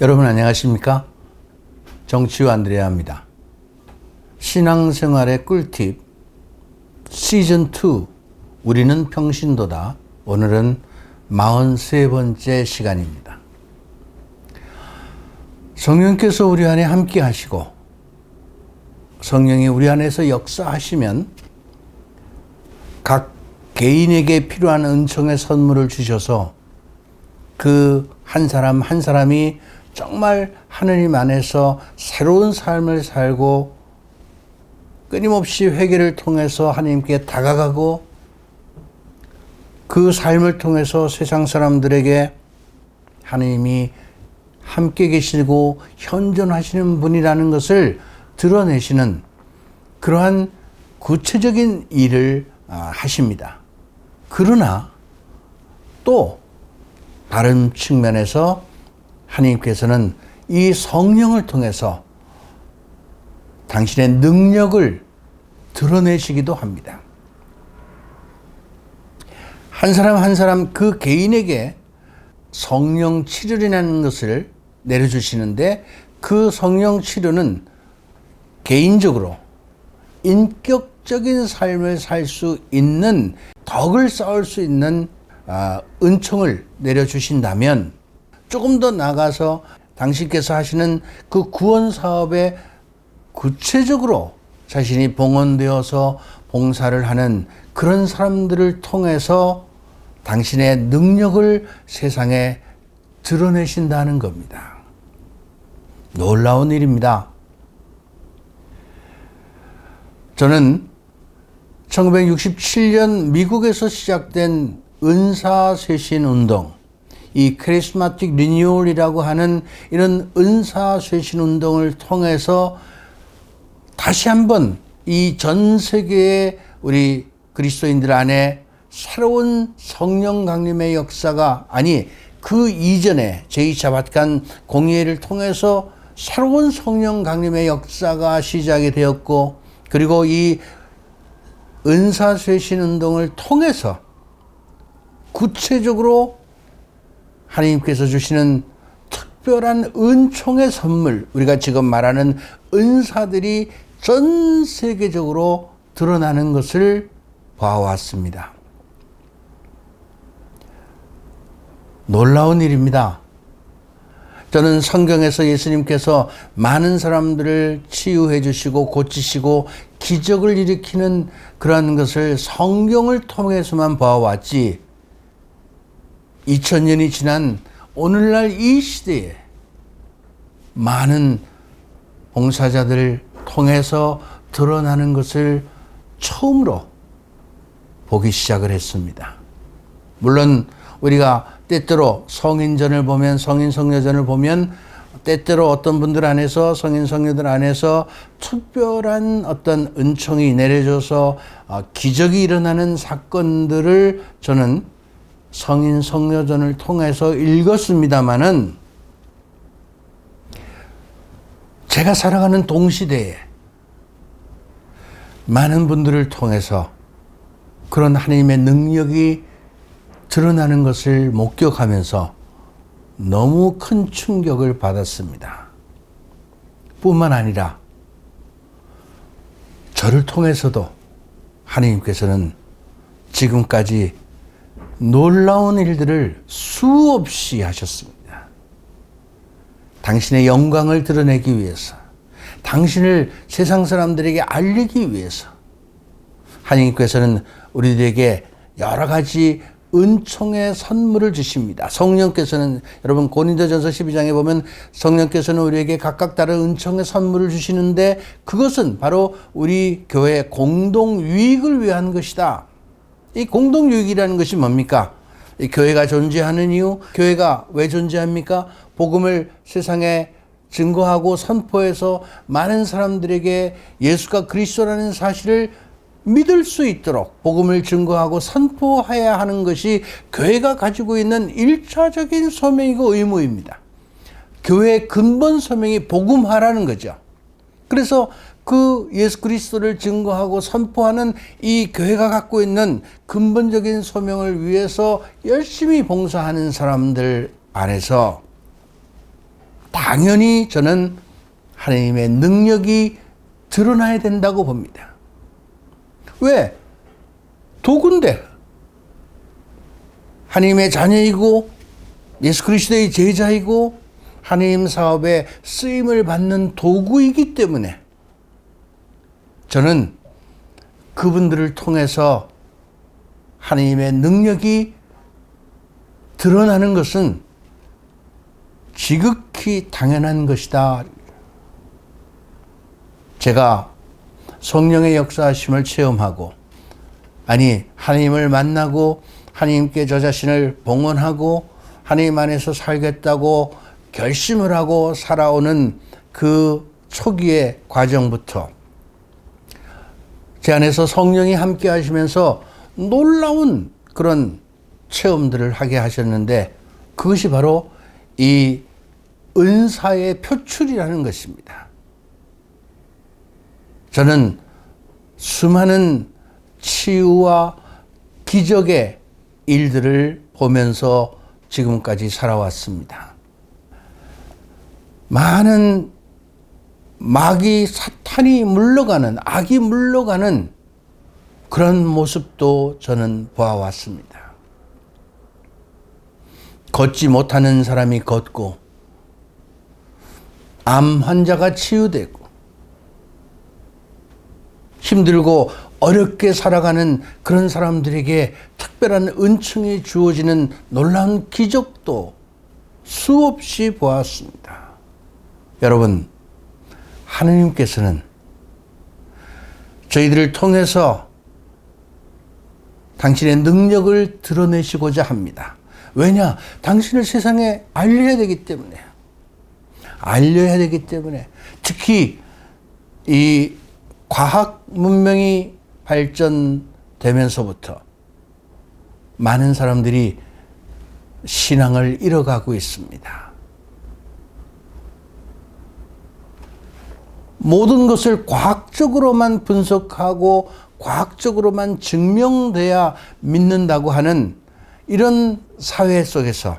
여러분 안녕하십니까? 정치우 안드레아입니다. 신앙생활의 꿀팁 시즌2 우리는 평신도다. 오늘은 43번째 시간입니다. 성령께서 우리 안에 함께 하시고 성령이 우리 안에서 역사하시면 각 개인에게 필요한 은총의 선물을 주셔서 그 한 사람 한 사람이 정말 하느님 안에서 새로운 삶을 살고 끊임없이 회개를 통해서 하나님께 다가가고 그 삶을 통해서 세상 사람들에게 하나님이 함께 계시고 현존하시는 분이라는 것을 드러내시는 그러한 구체적인 일을 하십니다. 그러나 또 다른 측면에서 하나님께서는 이 성령을 통해서 당신의 능력을 드러내시기도 합니다. 한 사람 한 사람 그 개인에게 성령 치료라는 것을 내려주시는데 그 성령 치료는 개인적으로 인격적인 삶을 살 수 있는 덕을 쌓을 수 있는 은총을 내려주신다면 조금 더 나아가서 당신께서 하시는 그 구원 사업에 구체적으로 자신이 봉헌되어서 봉사를 하는 그런 사람들을 통해서 당신의 능력을 세상에 드러내신다는 겁니다. 놀라운 일입니다. 저는 1967년 미국에서 시작된 은사쇄신 운동, 이 카리스마틱 리뉴얼이라고 하는 이런 은사쇄신 운동을 통해서 다시 한번 이 전 세계의 우리 그리스도인들 안에 새로운 성령 강림의 역사가 그 이전에 제2차 바티칸 공의회를 통해서 새로운 성령 강림의 역사가 시작이 되었고, 그리고 이 은사쇄신 운동을 통해서 구체적으로 하나님께서 주시는 특별한 은총의 선물, 우리가 지금 말하는 은사들이 전 세계적으로 드러나는 것을 봐왔습니다. 놀라운 일입니다. 저는 성경에서 예수님께서 많은 사람들을 치유해 주시고 고치시고 기적을 일으키는 그런 것을 성경을 통해서만 봐왔지, 2000년이 지난 오늘날 이 시대에 많은 봉사자들을 통해서 드러나는 것을 처음으로 보기 시작을 했습니다. 물론 우리가 때때로 성인전을 보면, 성인 성녀전을 보면 때때로 어떤 분들 안에서, 성인 성녀들 안에서 특별한 어떤 은총이 내려져서 기적이 일어나는 사건들을 저는 성인 성녀전을 통해서 읽었습니다마는, 제가 살아가는 동시대에 많은 분들을 통해서 그런 하나님의 능력이 드러나는 것을 목격하면서 너무 큰 충격을 받았습니다. 뿐만 아니라 저를 통해서도 하나님께서는 지금까지 놀라운 일들을 수없이 하셨습니다. 당신의 영광을 드러내기 위해서, 당신을 세상 사람들에게 알리기 위해서 하나님께서는 우리들에게 여러 가지 은총의 선물을 주십니다. 성령께서는, 여러분 고린도전서 12장에 보면 성령께서는 우리에게 각각 다른 은총의 선물을 주시는데 그것은 바로 우리 교회의 공동 유익을 위한 것이다. 이 공동 유익이라는 것이 뭡니까? 이 교회가 존재하는 이유, 교회가 왜 존재합니까? 복음을 세상에 증거하고 선포해서 많은 사람들에게 예수가 그리스도라는 사실을 믿을 수 있도록 복음을 증거하고 선포해야 하는 것이 교회가 가지고 있는 1차적인 소명이고 의무입니다. 교회의 근본 소명이 복음화라는 거죠. 그래서 그 예수 그리스도를 증거하고 선포하는 이 교회가 갖고 있는 근본적인 소명을 위해서 열심히 봉사하는 사람들 안에서 당연히 저는 하나님의 능력이 드러나야 된다고 봅니다. 왜? 도구인데 하나님의 자녀이고 예수 그리스도의 제자이고 하나님 사업에 쓰임을 받는 도구이기 때문에 저는 그분들을 통해서 하나님의 능력이 드러나는 것은 지극히 당연한 것이다. 제가 성령의 역사하심을 체험하고 하나님을 만나고 하나님께 저 자신을 봉헌하고 하나님 안에서 살겠다고 결심을 하고 살아오는 그 초기의 과정부터 제 안에서 성령이 함께 하시면서 놀라운 그런 체험들을 하게 하셨는데 그것이 바로 이 은사의 표출이라는 것입니다. 저는 수많은 치유와 기적의 일들을 보면서 지금까지 살아왔습니다. 많은 마귀 사탄이 물러가는, 악이 물러가는 그런 모습도 저는 보아왔습니다. 걷지 못하는 사람이 걷고 암 환자가 치유되고 힘들고 어렵게 살아가는 그런 사람들에게 특별한 은총이 주어지는 놀라운 기적도 수없이 보았습니다. 여러분, 하느님께서는 저희들을 통해서 당신의 능력을 드러내시고자 합니다. 왜냐? 당신을 세상에 알려야 되기 때문에. 특히 이 과학 문명이 발전되면서부터 많은 사람들이 신앙을 잃어가고 있습니다. 모든 것을 과학적으로만 분석하고 과학적으로만 증명돼야 믿는다고 하는 이런 사회 속에서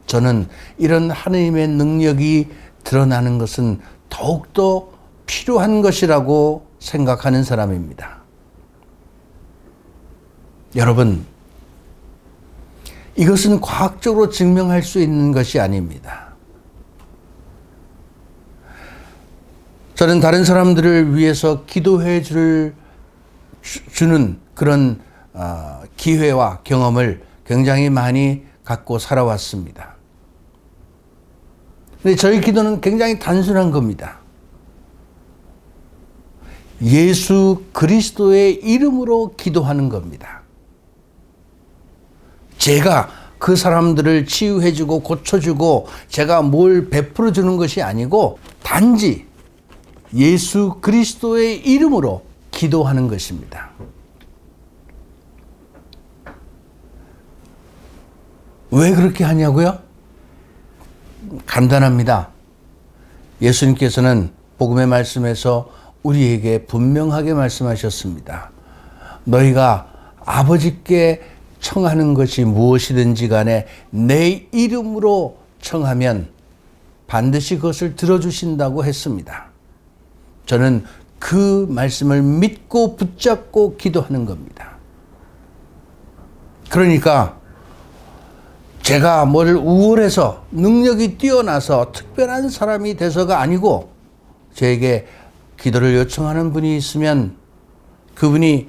저는 이런 하나님의 능력이 드러나는 것은 더욱더 필요한 것이라고 생각하는 사람입니다. 여러분, 이것은 과학적으로 증명할 수 있는 것이 아닙니다. 저는 다른 사람들을 위해서 기도해 주는 그런 기회와 경험을 굉장히 많이 갖고 살아왔습니다. 근데 저희 기도는 굉장히 단순한 겁니다. 예수 그리스도의 이름으로 기도하는 겁니다. 제가 그 사람들을 치유해주고 고쳐주고 제가 뭘 베풀어주는 것이 아니고 단지 예수 그리스도의 이름으로 기도하는 것입니다. 왜 그렇게 하냐고요? 간단합니다. 예수님께서는 복음의 말씀에서 우리에게 분명하게 말씀하셨습니다. 너희가 아버지께 청하는 것이 무엇이든지 간에 내 이름으로 청하면 반드시 그것을 들어주신다고 했습니다. 저는 그 말씀을 믿고 붙잡고 기도하는 겁니다. 그러니까 제가 뭘 우월해서 능력이 뛰어나서 특별한 사람이 돼서가 아니고 저에게 기도를 요청하는 분이 있으면 그분이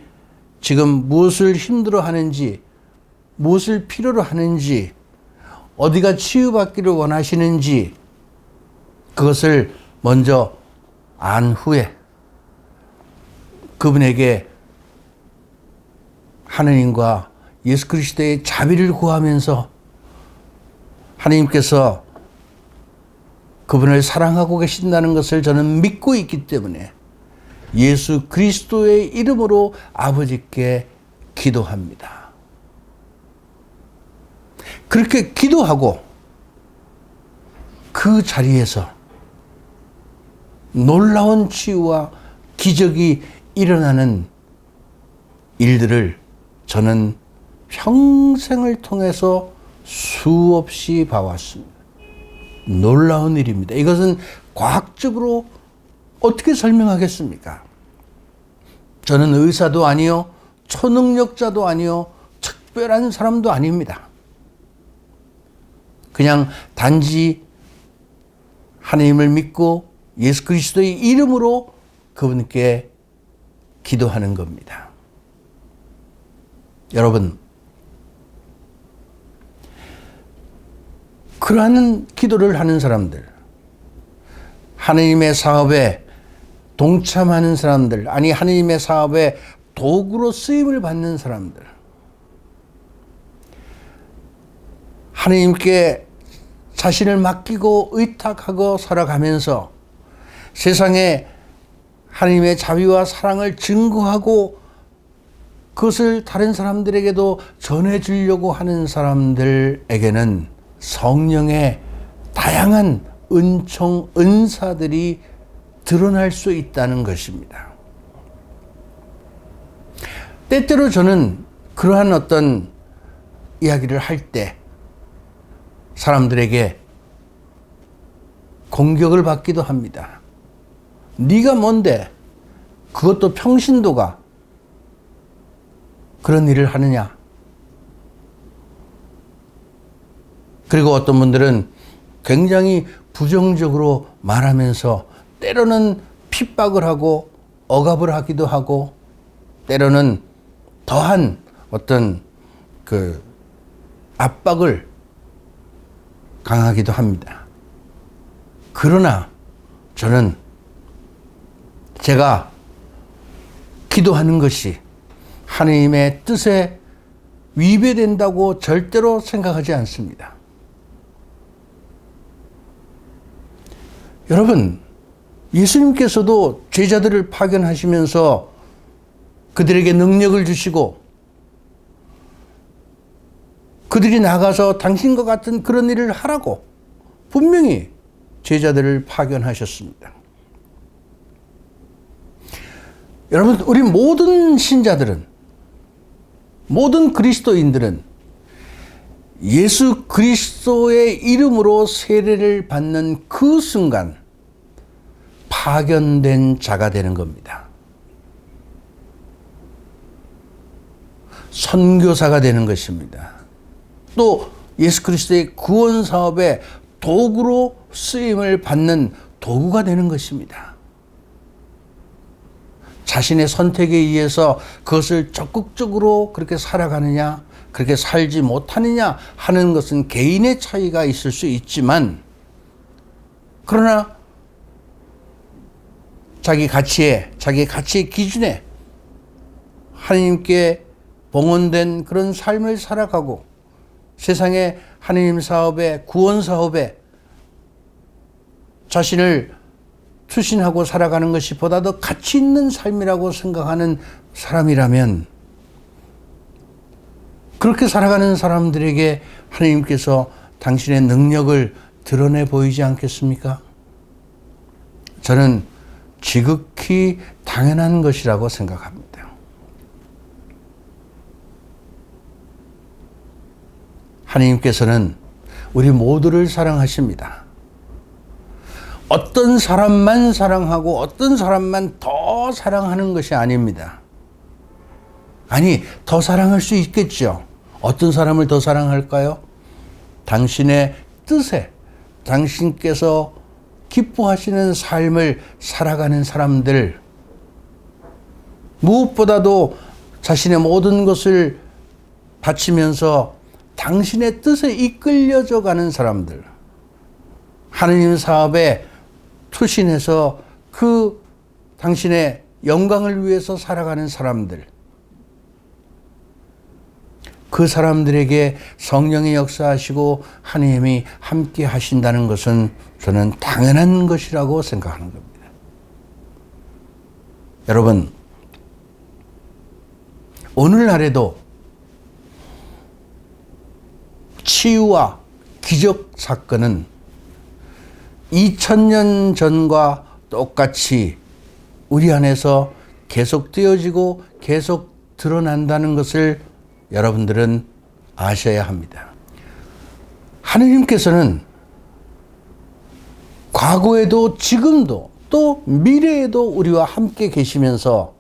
지금 무엇을 힘들어 하는지, 무엇을 필요로 하는지, 어디가 치유받기를 원하시는지 그것을 먼저 안 후에 그분에게 하느님과 예수 그리스도의 자비를 구하면서 하나님께서 그분을 사랑하고 계신다는 것을 저는 믿고 있기 때문에 예수 그리스도의 이름으로 아버지께 기도합니다. 그렇게 기도하고 그 자리에서 놀라운 치유와 기적이 일어나는 일들을 저는 평생을 통해서 수없이 봐왔습니다. 놀라운 일입니다. 이것은 과학적으로 어떻게 설명하겠습니까? 저는 의사도 아니요, 초능력자도 아니요, 특별한 사람도 아닙니다. 그냥 단지 하나님을 믿고 예수 그리스도의 이름으로 그분께 기도하는 겁니다. 여러분, 그러한 기도를 하는 사람들, 하나님의 사업에 동참하는 사람들, 아니 하나님의 사업에 도구로 쓰임을 받는 사람들, 하나님께 자신을 맡기고 의탁하고 살아가면서 세상에 하나님의 자비와 사랑을 증거하고 그것을 다른 사람들에게도 전해주려고 하는 사람들에게는 성령의 다양한 은총, 은사들이 드러날 수 있다는 것입니다. 때때로 저는 그러한 어떤 이야기를 할 때 사람들에게 공격을 받기도 합니다. 네가 뭔데? 그것도 평신도가 그런 일을 하느냐? 그리고 어떤 분들은 굉장히 부정적으로 말하면서 때로는 핍박을 하고 억압을 하기도 하고 때로는 더한 어떤 그 압박을 강하기도 합니다. 그러나 저는 제가 기도하는 것이 하나님의 뜻에 위배된다고 절대로 생각하지 않습니다. 여러분, 예수님께서도 제자들을 파견하시면서 그들에게 능력을 주시고 그들이 나가서 당신과 같은 그런 일을 하라고 분명히 제자들을 파견하셨습니다. 여러분, 우리 모든 신자들은, 모든 그리스도인들은 예수 그리스도의 이름으로 세례를 받는 그 순간 파견된 자가 되는 겁니다. 선교사가 되는 것입니다. 또 예수 그리스도의 구원 사업에 도구로 쓰임을 받는 도구가 되는 것입니다. 자신의 선택에 의해서 그것을 적극적으로 그렇게 살아가느냐, 그렇게 살지 못하느냐 하는 것은 개인의 차이가 있을 수 있지만, 그러나 자기 가치의 기준에 하나님께 봉헌된 그런 삶을 살아가고 세상의 하나님 사업에, 구원 사업에 자신을 투신하고 살아가는 것이 보다 더 가치 있는 삶이라고 생각하는 사람이라면, 그렇게 살아가는 사람들에게 하나님께서 당신의 능력을 드러내 보이지 않겠습니까? 저는 지극히 당연한 것이라고 생각합니다. 하나님께서는 우리 모두를 사랑하십니다. 어떤 사람만 사랑하고 어떤 사람만 더 사랑하는 것이 아닙니다. 아니, 더 사랑할 수 있겠죠. 어떤 사람을 더 사랑할까요? 당신의 뜻에, 당신께서 기뻐하시는 삶을 살아가는 사람들, 무엇보다도 자신의 모든 것을 바치면서 당신의 뜻에 이끌려져 가는 사람들, 하나님 사업에 투신해서 그 당신의 영광을 위해서 살아가는 사람들, 그 사람들에게 성령이 역사하시고 하나님이 함께 하신다는 것은 저는 당연한 것이라고 생각하는 겁니다. 여러분, 오늘날에도 치유와 기적 사건은 2000년 전과 똑같이 우리 안에서 계속 되어지고 계속 드러난다는 것을 여러분들은 아셔야 합니다. 하느님께서는 과거에도 지금도 또 미래에도 우리와 함께 계시면서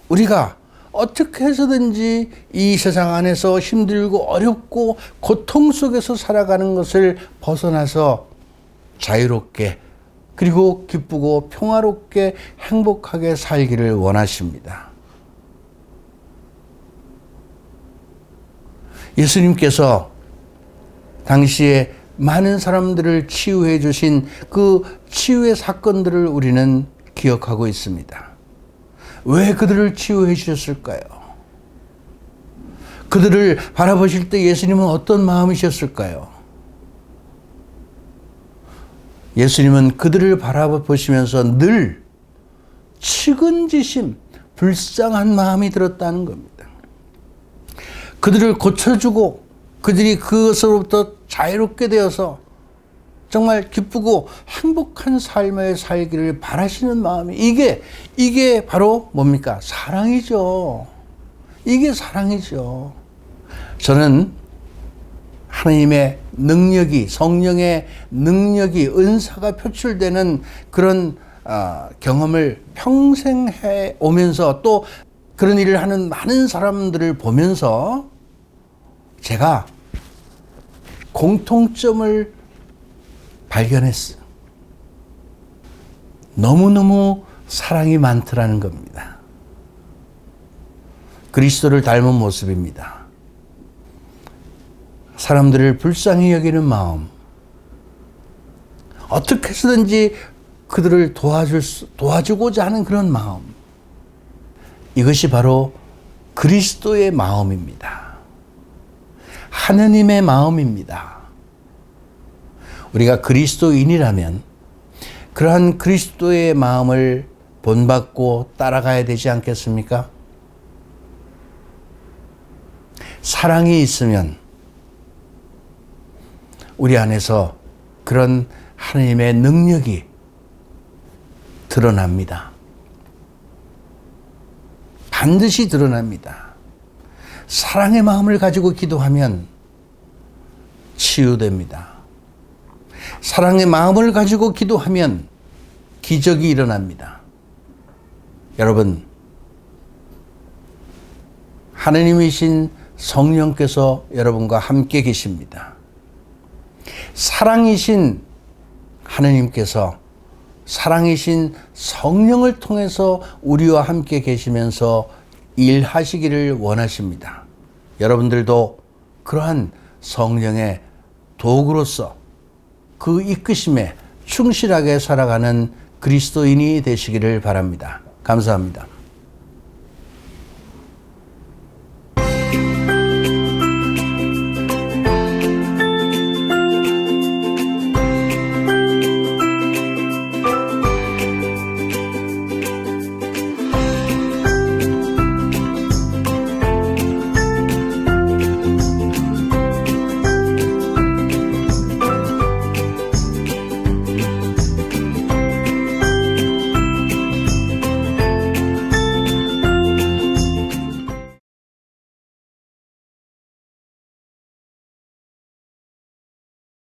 우리가 어떻게 해서든지 이 세상 안에서 힘들고 어렵고 고통 속에서 살아가는 것을 벗어나서 자유롭게 그리고 기쁘고 평화롭게 행복하게 살기를 원하십니다. 예수님께서 당시에 많은 사람들을 치유해 주신 그 치유의 사건들을 우리는 기억하고 있습니다. 왜 그들을 치유해 주셨을까요? 그들을 바라보실 때 예수님은 어떤 마음이셨을까요? 예수님은 그들을 바라보시면서 늘 측은지심, 불쌍한 마음이 들었다는 겁니다. 그들을 고쳐주고 그들이 그것으로부터 자유롭게 되어서 정말 기쁘고 행복한 삶을 살기를 바라시는 마음이 이게 바로 뭡니까? 사랑이죠. 이게 사랑이죠. 저는 하나님의 능력이, 성령의 능력이, 은사가 표출되는 그런 경험을 평생 해 오면서 또 그런 일을 하는 많은 사람들을 보면서 제가 공통점을 발견했어요. 너무너무 사랑이 많더라는 겁니다. 그리스도를 닮은 모습입니다. 사람들을 불쌍히 여기는 마음, 어떻게 해서든지 그들을 도와주고자 하는 그런 마음, 이것이 바로 그리스도의 마음입니다. 하느님의 마음입니다. 우리가 그리스도인이라면 그러한 그리스도의 마음을 본받고 따라가야 되지 않겠습니까? 사랑이 있으면 우리 안에서 그런 하나님의 능력이 드러납니다. 반드시 드러납니다. 사랑의 마음을 가지고 기도하면 치유됩니다. 사랑의 마음을 가지고 기도하면 기적이 일어납니다. 여러분, 하느님이신 성령께서 여러분과 함께 계십니다. 사랑이신 하느님께서 사랑이신 성령을 통해서 우리와 함께 계시면서 일하시기를 원하십니다. 여러분들도 그러한 성령의 도구로서 그 이끄심에 충실하게 살아가는 그리스도인이 되시기를 바랍니다. 감사합니다.